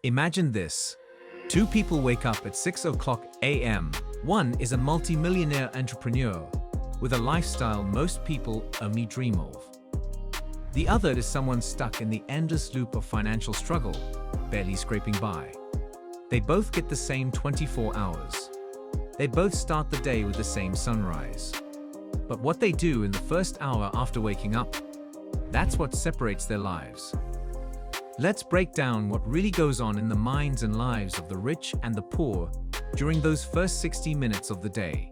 Imagine this. Two people wake up at 6 o'clock a.m. One is a multi-millionaire entrepreneur with a lifestyle most people only dream of. The other is someone stuck in the endless loop of financial struggle, barely scraping by. They both get the same 24 hours. They both start the day with the same sunrise. But what they do in the first hour after waking up, that's what separates their lives. Let's break down what really goes on in the minds and lives of the rich and the poor during those first 60 minutes of the day.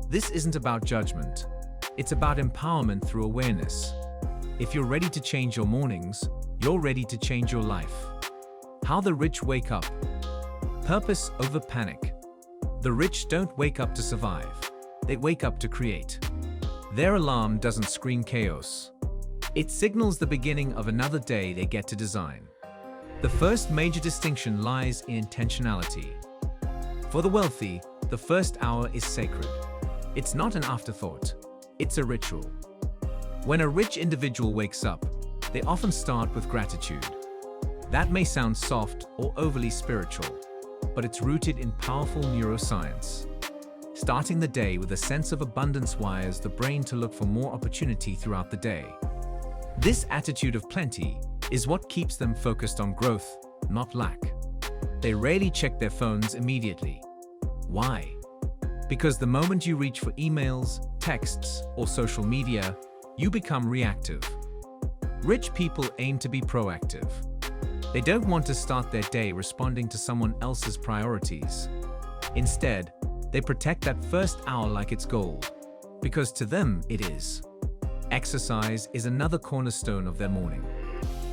This isn't about judgment. It's about empowerment through awareness. If you're ready to change your mornings, you're ready to change your life. How the rich wake up. Purpose over panic. The rich don't wake up to survive. They wake up to create. Their alarm doesn't scream chaos. It signals the beginning of another day they get to design. The first major distinction lies in intentionality. For the wealthy, the first hour is sacred. It's not an afterthought. It's a ritual. When a rich individual wakes up, they often start with gratitude. That may sound soft or overly spiritual, but it's rooted in powerful neuroscience. Starting the day with a sense of abundance wires the brain to look for more opportunity throughout the day. This attitude of plenty is what keeps them focused on growth, not lack. They rarely check their phones immediately. Why? Because the moment you reach for emails, texts, or social media, you become reactive. Rich people aim to be proactive. They don't want to start their day responding to someone else's priorities. Instead, they protect that first hour like it's gold, because to them it is. Exercise is another cornerstone of their morning.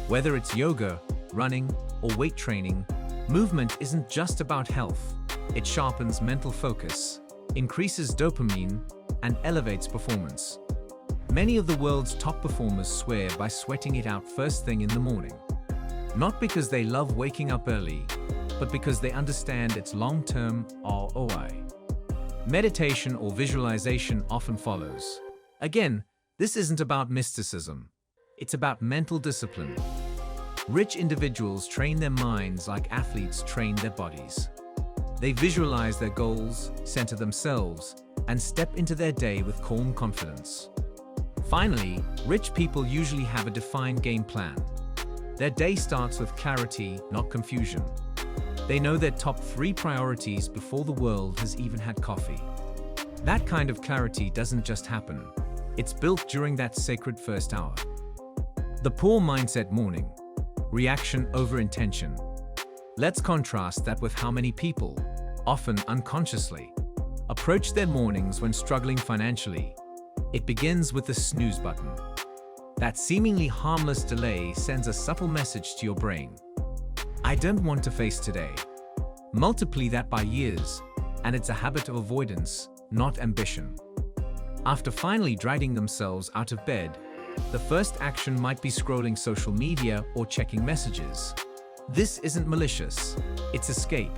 Whether it's yoga, running, or weight training, movement isn't just about health. It sharpens mental focus, increases dopamine, and elevates performance. Many of the world's top performers swear by sweating it out first thing in the morning. Not because they love waking up early, but because they understand its long-term ROI. Meditation or visualization often follows. Again, this isn't about mysticism. It's about mental discipline. Rich individuals train their minds like athletes train their bodies. They visualize their goals, center themselves, and step into their day with calm confidence. Finally, rich people usually have a defined game plan. Their day starts with clarity, not confusion. They know their top 3 priorities before the world has even had coffee. That kind of clarity doesn't just happen. It's built during that sacred first hour. The poor mindset morning. Reaction over intention. Let's contrast that with how many people, often unconsciously, approach their mornings when struggling financially. It begins with the snooze button. That seemingly harmless delay sends a subtle message to your brain. I don't want to face today. Multiply that by years, and it's a habit of avoidance, not ambition. After finally dragging themselves out of bed, the first action might be scrolling social media or checking messages. This isn't malicious, it's escape.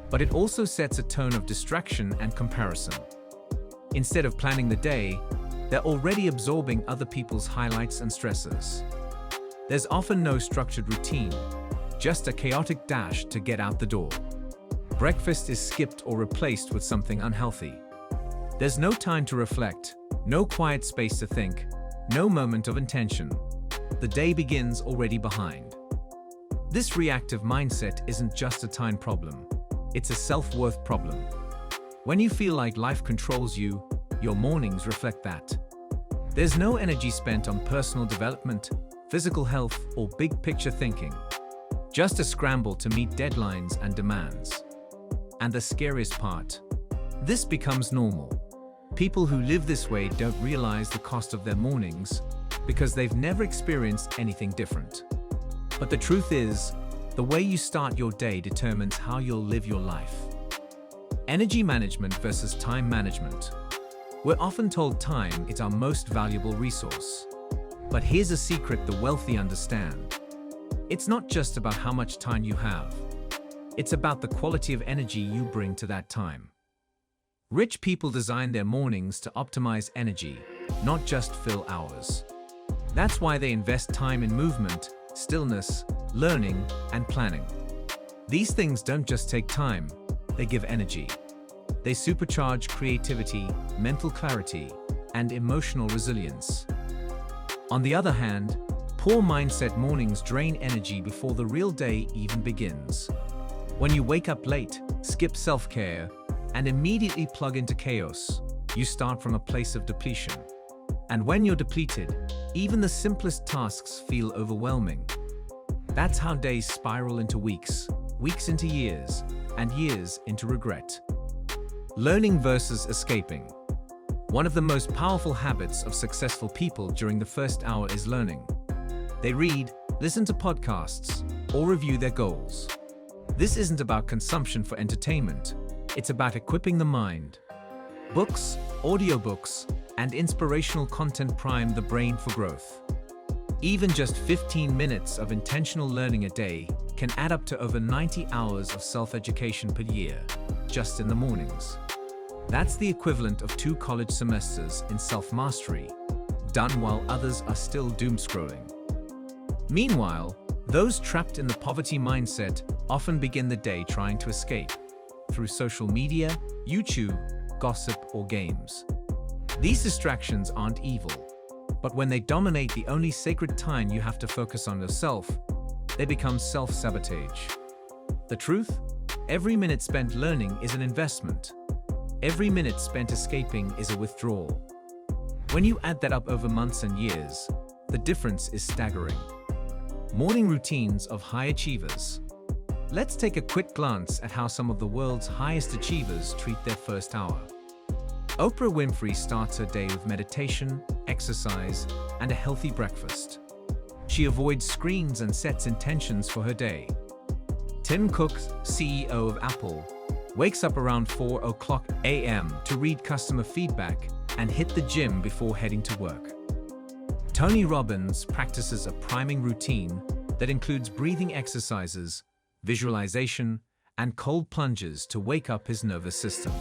But it also sets a tone of distraction and comparison. Instead of planning the day, they're already absorbing other people's highlights and stresses. There's often no structured routine, just a chaotic dash to get out the door. Breakfast is skipped or replaced with something unhealthy. There's no time to reflect, no quiet space to think, no moment of intention. The day begins already behind. This reactive mindset isn't just a time problem, it's a self-worth problem. When you feel like life controls you, your mornings reflect that. There's no energy spent on personal development, physical health, or big picture thinking. Just a scramble to meet deadlines and demands. And the scariest part, this becomes normal. People who live this way don't realize the cost of their mornings because they've never experienced anything different. But the truth is, the way you start your day determines how you'll live your life. Energy management versus time management. We're often told time is our most valuable resource. But here's a secret the wealthy understand. It's not just about how much time you have. It's about the quality of energy you bring to that time. Rich people design their mornings to optimize energy, not just fill hours. That's why they invest time in movement, stillness, learning, and planning. These things don't just take time, they give energy. They supercharge creativity, mental clarity, and emotional resilience. On the other hand, poor mindset mornings drain energy before the real day even begins. When you wake up late, skip self-care, and immediately plug into chaos, you start from a place of depletion. And when you're depleted, even the simplest tasks feel overwhelming. That's how days spiral into weeks, weeks into years, and years into regret. Learning versus escaping. One of the most powerful habits of successful people during the first hour is learning. They read, listen to podcasts, or review their goals. This isn't about consumption for entertainment, it's about equipping the mind. Books, audiobooks, and inspirational content prime the brain for growth. Even just 15 minutes of intentional learning a day can add up to over 90 hours of self-education per year, just in the mornings. That's the equivalent of 2 college semesters in self-mastery, done while others are still doom-scrolling. Meanwhile, those trapped in the poverty mindset often begin the day trying to escape through social media, YouTube, gossip, or games. These distractions aren't evil, but when they dominate the only sacred time you have to focus on yourself, they become self-sabotage. The truth? Every minute spent learning is an investment. Every minute spent escaping is a withdrawal. When you add that up over months and years, the difference is staggering. Morning routines of high achievers. Let's take a quick glance at how some of the world's highest achievers treat their first hour. Oprah Winfrey starts her day with meditation, exercise, and a healthy breakfast. She avoids screens and sets intentions for her day. Tim Cook, CEO of Apple, wakes up around 4 a.m. to read customer feedback and hit the gym before heading to work. Tony Robbins practices a priming routine that includes breathing exercises, visualization, and cold plunges to wake up his nervous system.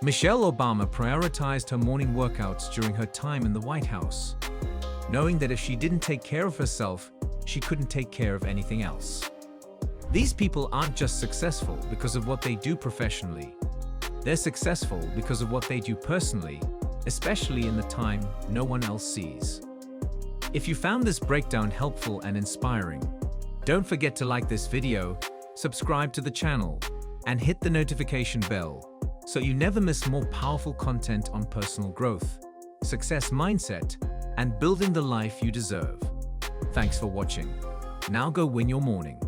Michelle Obama prioritized her morning workouts during her time in the White House, knowing that if she didn't take care of herself, she couldn't take care of anything else. These people aren't just successful because of what they do professionally. They're successful because of what they do personally, especially in the time no one else sees. If you found this breakdown helpful and inspiring, don't forget to like this video, subscribe to the channel, and hit the notification bell so you never miss more powerful content on personal growth, success mindset, and building the life you deserve. Thanks for watching. Now go win your morning.